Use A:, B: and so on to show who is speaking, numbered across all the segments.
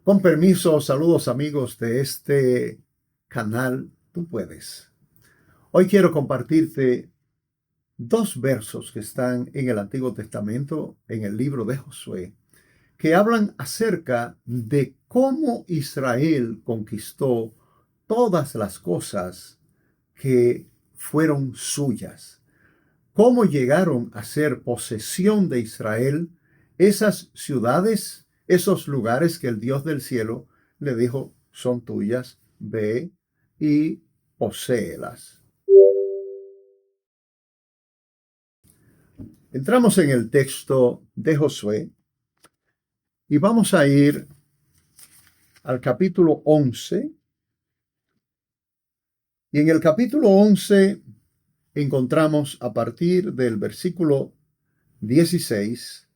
A: Con permiso, saludos amigos de este canal Tú Puedes. Hoy quiero compartirte dos versos que están en el Antiguo Testamento, en el libro de Josué, que hablan acerca de cómo Israel conquistó todas las cosas que fueron suyas. Cómo llegaron a ser posesión de Israel esas ciudades, esos lugares que el Dios del cielo le dijo son tuyas, ve y poséelas. Entramos en el texto de Josué y vamos a ir al capítulo 11. Y en el capítulo 11 encontramos a partir del versículo 16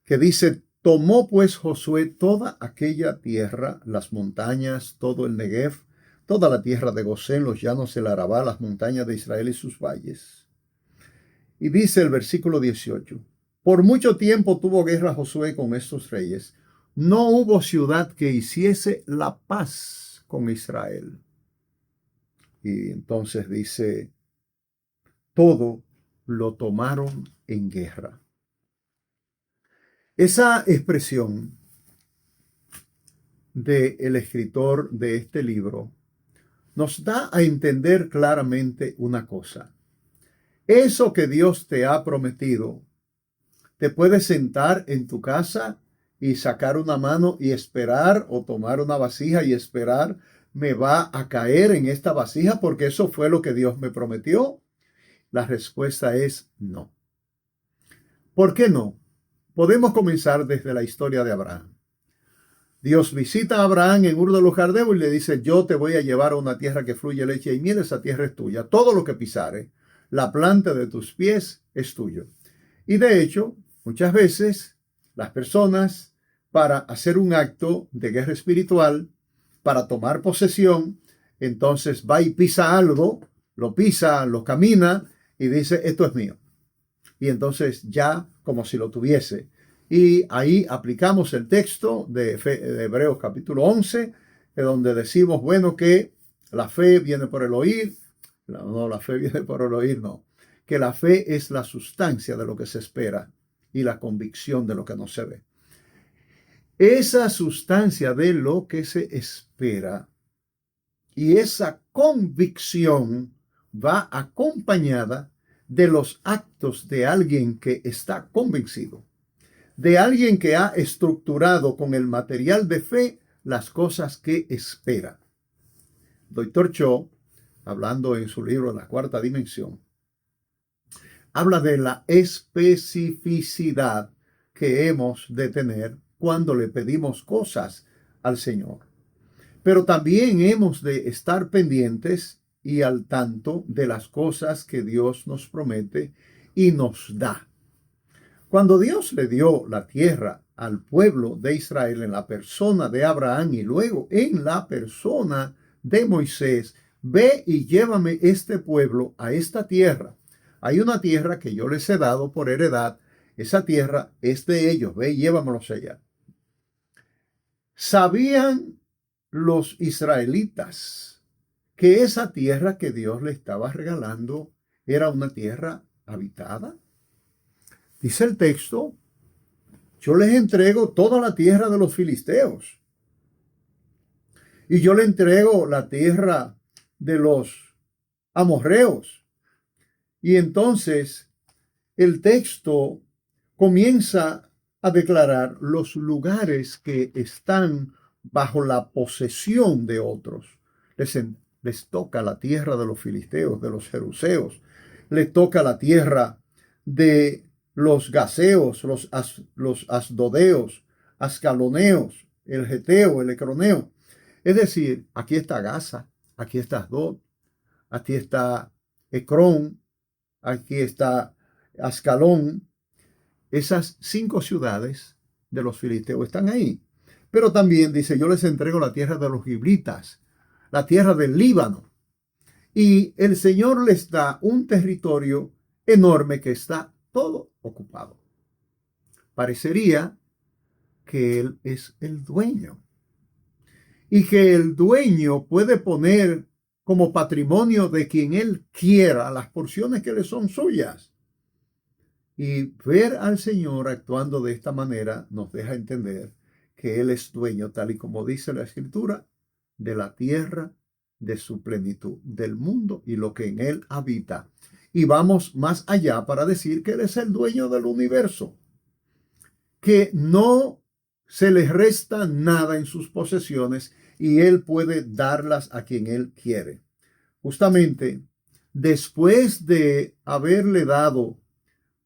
A: que dice: tomó pues Josué toda aquella tierra, las montañas, todo el Negev, toda la tierra de Gosén, los llanos del Arabá, las montañas de Israel y sus valles. Y dice el versículo 18, por mucho tiempo tuvo guerra Josué con estos reyes. No hubo ciudad que hiciese la paz con Israel. Y entonces dice, todo lo tomaron en guerra. Esa expresión del escritor de este libro nos da a entender claramente una cosa. Eso que Dios te ha prometido, te puedes sentar en tu casa y sacar una mano y esperar, o tomar una vasija y esperar, me va a caer en esta vasija porque eso fue lo que Dios me prometió. La respuesta es no. ¿Por qué no? Podemos comenzar desde la historia de Abraham. Dios visita a Abraham en Ur de los Caldeos y le dice, yo te voy a llevar a una tierra que fluye leche y miel, esa tierra es tuya. Todo lo que pisare, la planta de tus pies es tuyo. Y de hecho, muchas veces las personas, para hacer un acto de guerra espiritual, para tomar posesión, entonces va y pisa algo, lo pisa, lo camina y dice, esto es mío. Y entonces ya como si lo tuviese. Y ahí aplicamos el texto de Hebreos capítulo 11, donde decimos, bueno, que la fe viene por el oír. No, la fe viene por el oír, no. Que la fe es la sustancia de lo que se espera y la convicción de lo que no se ve. Esa sustancia de lo que se espera y esa convicción va acompañada de los actos de alguien que está convencido, de alguien que ha estructurado con el material de fe las cosas que espera. Dr. Cho, hablando en su libro La Cuarta Dimensión, habla de la especificidad que hemos de tener cuando le pedimos cosas al Señor. Pero también hemos de estar pendientes y al tanto de las cosas que Dios nos promete y nos da. Cuando Dios le dio la tierra al pueblo de Israel en la persona de Abraham y luego en la persona de Moisés, ve y llévame este pueblo a esta tierra. Hay una tierra que yo les he dado por heredad. Esa tierra es de ellos. Ve y llévamelos allá. ¿Sabían los israelitas que esa tierra que Dios le estaba regalando era una tierra habitada? Dice el texto, yo les entrego toda la tierra de los filisteos. Y yo le entrego la tierra de los amorreos. Y entonces el texto comienza a declarar los lugares que están bajo la posesión de otros. Les toca la tierra de los filisteos, de los jeruseos. Les toca la tierra de los gaseos, los asdodeos, ascaloneos, el geteo, el ecroneo. Es decir, aquí está Gaza, aquí está Asdod, aquí está Ecrón, aquí está Ascalón. Esas 5 ciudades de los filisteos están ahí. Pero también dice, yo les entrego la tierra de los giblitas, la tierra del Líbano. Y el Señor les da un territorio enorme que está todo ocupado. Parecería que Él es el dueño y que el dueño puede poner como patrimonio de quien Él quiera las porciones que le son suyas. Y ver al Señor actuando de esta manera nos deja entender que Él es dueño, tal y como dice la Escritura, de la tierra, de su plenitud, del mundo y lo que en Él habita. Y vamos más allá para decir que Él es el dueño del universo, que no se le resta nada en sus posesiones y Él puede darlas a quien Él quiere. Justamente después de haberle dado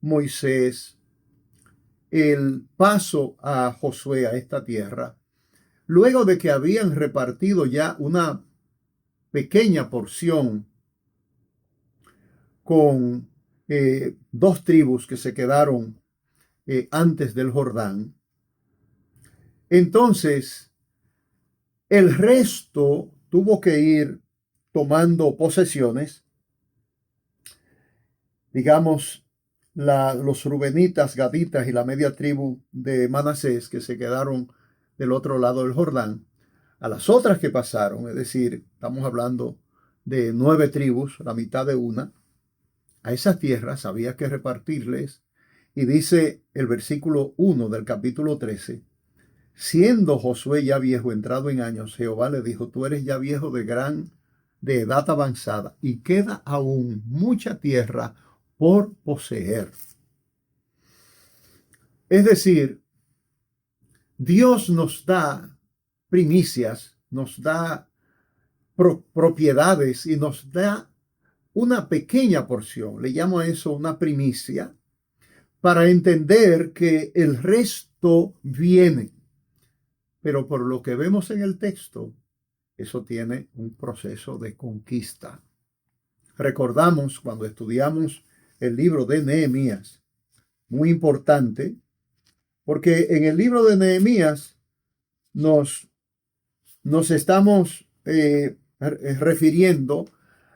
A: Moisés el paso a Josué a esta tierra, luego de que habían repartido ya una pequeña porción con dos tribus que se quedaron antes del Jordán, entonces el resto tuvo que ir tomando posesiones, digamos, los rubenitas, gaditas y la media tribu de Manasés que se quedaron del otro lado del Jordán, a las otras que pasaron, es decir, estamos hablando de 9 tribus, la mitad de una, a esas tierras había que repartirles, y dice el versículo 1 del capítulo 13, siendo Josué ya viejo, entrado en años, Jehová le dijo, tú eres ya viejo de edad avanzada, y queda aún mucha tierra por poseer. Es decir, Dios nos da primicias, nos da propiedades y nos da una pequeña porción, le llamo a eso una primicia, para entender que el resto viene. Pero por lo que vemos en el texto, eso tiene un proceso de conquista. Recordamos cuando estudiamos el libro de Nehemías, muy importante, porque en el libro de Nehemías nos estamos refiriendo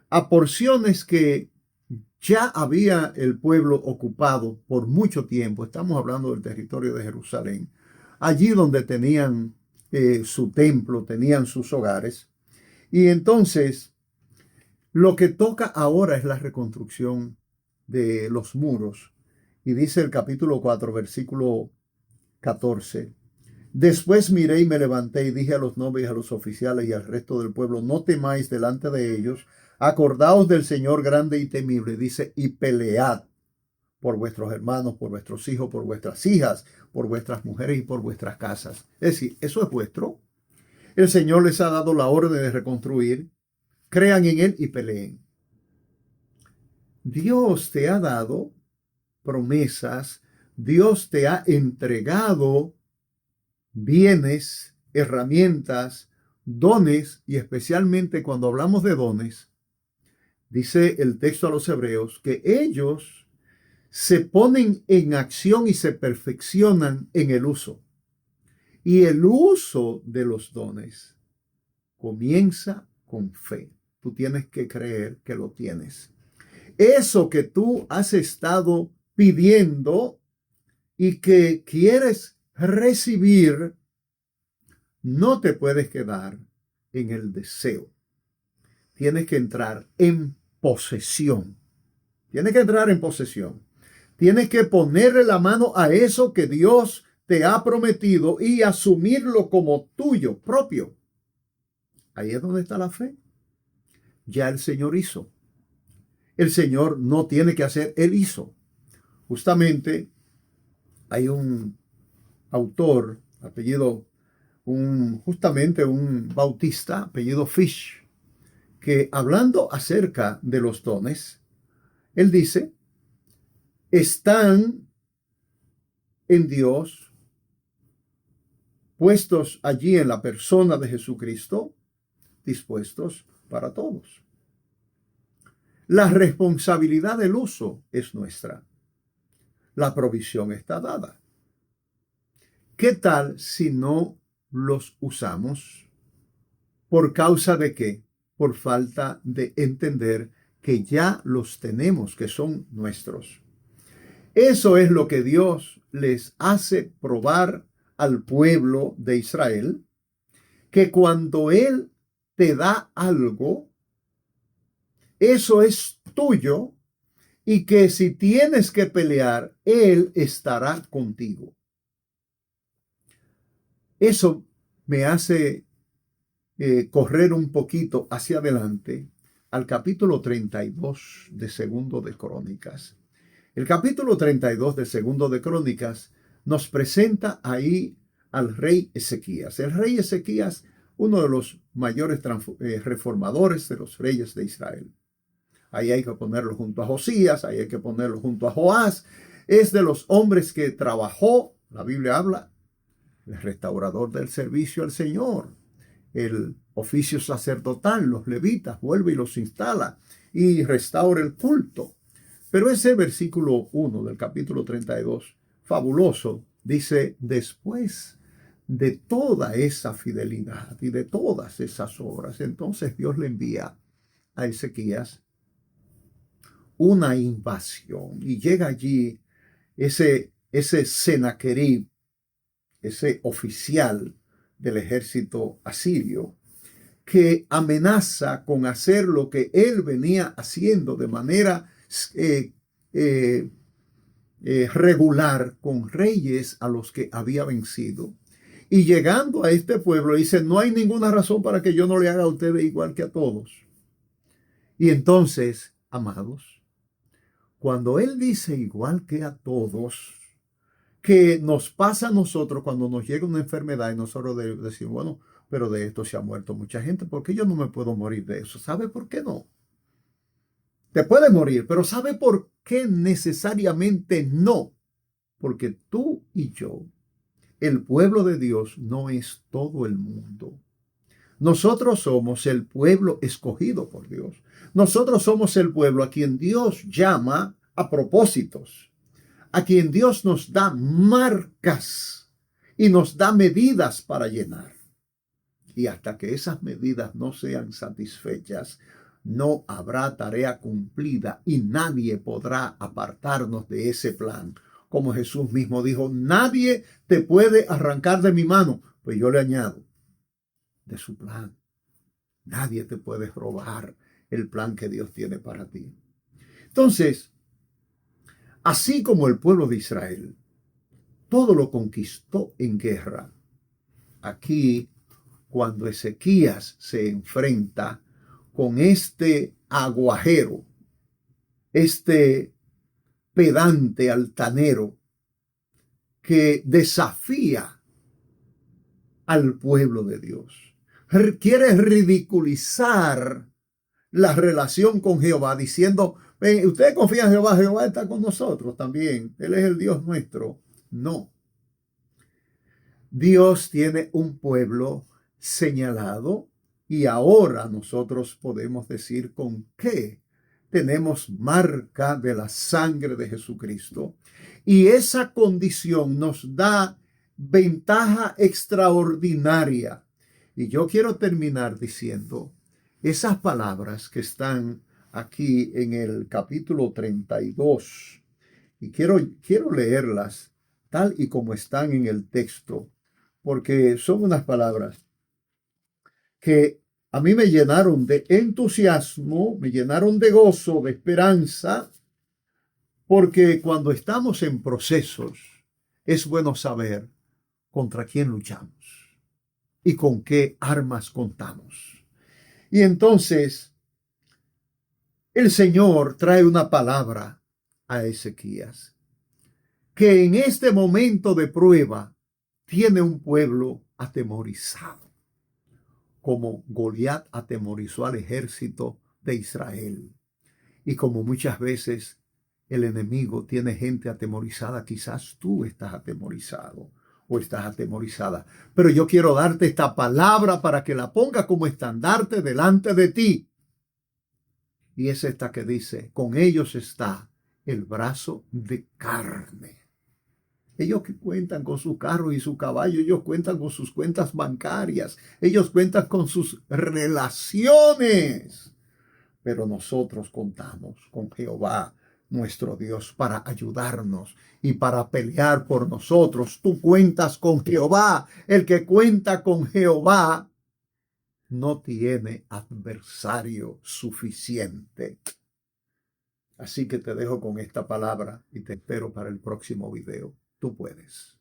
A: a porciones que ya había el pueblo ocupado por mucho tiempo. Estamos hablando del territorio de Jerusalén, allí donde tenían su templo, tenían sus hogares. Y entonces, lo que toca ahora es la reconstrucción de los muros. Y dice el capítulo 4, versículo 14. Después miré y me levanté y dije a los nobles, a los oficiales y al resto del pueblo, no temáis delante de ellos, acordaos del Señor grande y temible, dice, y pelead por vuestros hermanos, por vuestros hijos, por vuestras hijas, por vuestras mujeres y por vuestras casas. Es decir, eso es vuestro. El Señor les ha dado la orden de reconstruir. Crean en Él y peleen. Dios te ha dado promesas. Dios te ha entregado bienes, herramientas, dones, y especialmente cuando hablamos de dones, dice el texto a los hebreos que ellos se ponen en acción y se perfeccionan en el uso. Y el uso de los dones comienza con fe. Tú tienes que creer que lo tienes. Eso que tú has estado pidiendo y que quieres recibir, no te puedes quedar en el deseo. Tienes que entrar en posesión. Tienes que entrar en posesión. Tienes que ponerle la mano a eso que Dios te ha prometido y asumirlo como tuyo propio. Ahí es donde está la fe. Ya el Señor hizo. El Señor no tiene que hacer, Él hizo. Justamente hay un autor, justamente un bautista, apellido Fish, que hablando acerca de los dones, él dice, están en Dios, puestos allí en la persona de Jesucristo, dispuestos para todos. La responsabilidad del uso es nuestra. La provisión está dada. ¿Qué tal si no los usamos? ¿Por causa de qué? Por falta de entender que ya los tenemos, que son nuestros. Eso es lo que Dios les hace probar al pueblo de Israel que cuando Él te da algo, eso es tuyo y que si tienes que pelear, Él estará contigo. Eso me hace correr un poquito hacia adelante al capítulo 32 de Segundo de Crónicas. El capítulo 32 de Segundo de Crónicas nos presenta ahí al rey Ezequías. El rey Ezequías, uno de los mayores reformadores de los reyes de Israel. Ahí hay que ponerlo junto a Josías, ahí hay que ponerlo junto a Joás. Es de los hombres que trabajó, la Biblia habla, el restaurador del servicio al Señor, el oficio sacerdotal, los levitas, vuelve y los instala y restaura el culto. Pero ese versículo 1 del capítulo 32, fabuloso, dice, después de toda esa fidelidad y de todas esas obras, entonces Dios le envía a Ezequías una invasión y llega allí ese Senaquerib, ese oficial del ejército asirio, que amenaza con hacer lo que él venía haciendo de manera regular con reyes a los que había vencido. Y llegando a este pueblo dice, no hay ninguna razón para que yo no le haga a ustedes igual que a todos. Y entonces, amados, cuando él dice igual que a todos, que nos pasa a nosotros cuando nos llega una enfermedad y nosotros decimos, bueno, pero de esto se ha muerto mucha gente, ¿por qué yo no me puedo morir de eso? ¿Sabe por qué no? Te puedes morir, pero ¿sabe por qué necesariamente no? Porque tú y yo, el pueblo de Dios, no es todo el mundo. Nosotros somos el pueblo escogido por Dios. Nosotros somos el pueblo a quien Dios llama a propósitos, a quien Dios nos da marcas y nos da medidas para llenar. Y hasta que esas medidas no sean satisfechas, no habrá tarea cumplida y nadie podrá apartarnos de ese plan. Como Jesús mismo dijo, nadie te puede arrancar de mi mano. Pues yo le añado, de su plan. Nadie te puede robar el plan que Dios tiene para ti. Entonces, así como el pueblo de Israel, todo lo conquistó en guerra. Aquí, cuando Ezequías se enfrenta con este aguajero, este pedante altanero que desafía al pueblo de Dios, quiere ridiculizar la relación con Jehová diciendo, ustedes confían en Jehová, Jehová está con nosotros también, Él es el Dios nuestro. No. Dios tiene un pueblo señalado y ahora nosotros podemos decir con qué tenemos marca de la sangre de Jesucristo y esa condición nos da ventaja extraordinaria. Y yo quiero terminar diciendo esas palabras que están aquí en el capítulo 32 y quiero leerlas tal y como están en el texto, porque son unas palabras que a mí me llenaron de entusiasmo, me llenaron de gozo, de esperanza, porque cuando estamos en procesos es bueno saber contra quién luchamos y con qué armas contamos. Y entonces el Señor trae una palabra a Ezequías, que en este momento de prueba tiene un pueblo atemorizado, como Goliat atemorizó al ejército de Israel. Y como muchas veces el enemigo tiene gente atemorizada, quizás tú estás atemorizado o estás atemorizada. Pero yo quiero darte esta palabra para que la pongas como estandarte delante de ti. Y es esta que dice, con ellos está el brazo de carne. Ellos cuentan con su carro y su caballo, ellos cuentan con sus cuentas bancarias, ellos cuentan con sus relaciones. Pero nosotros contamos con Jehová, nuestro Dios para ayudarnos y para pelear por nosotros. Tú cuentas con Jehová. El que cuenta con Jehová no tiene adversario suficiente. Así que te dejo con esta palabra y te espero para el próximo video. Tú puedes.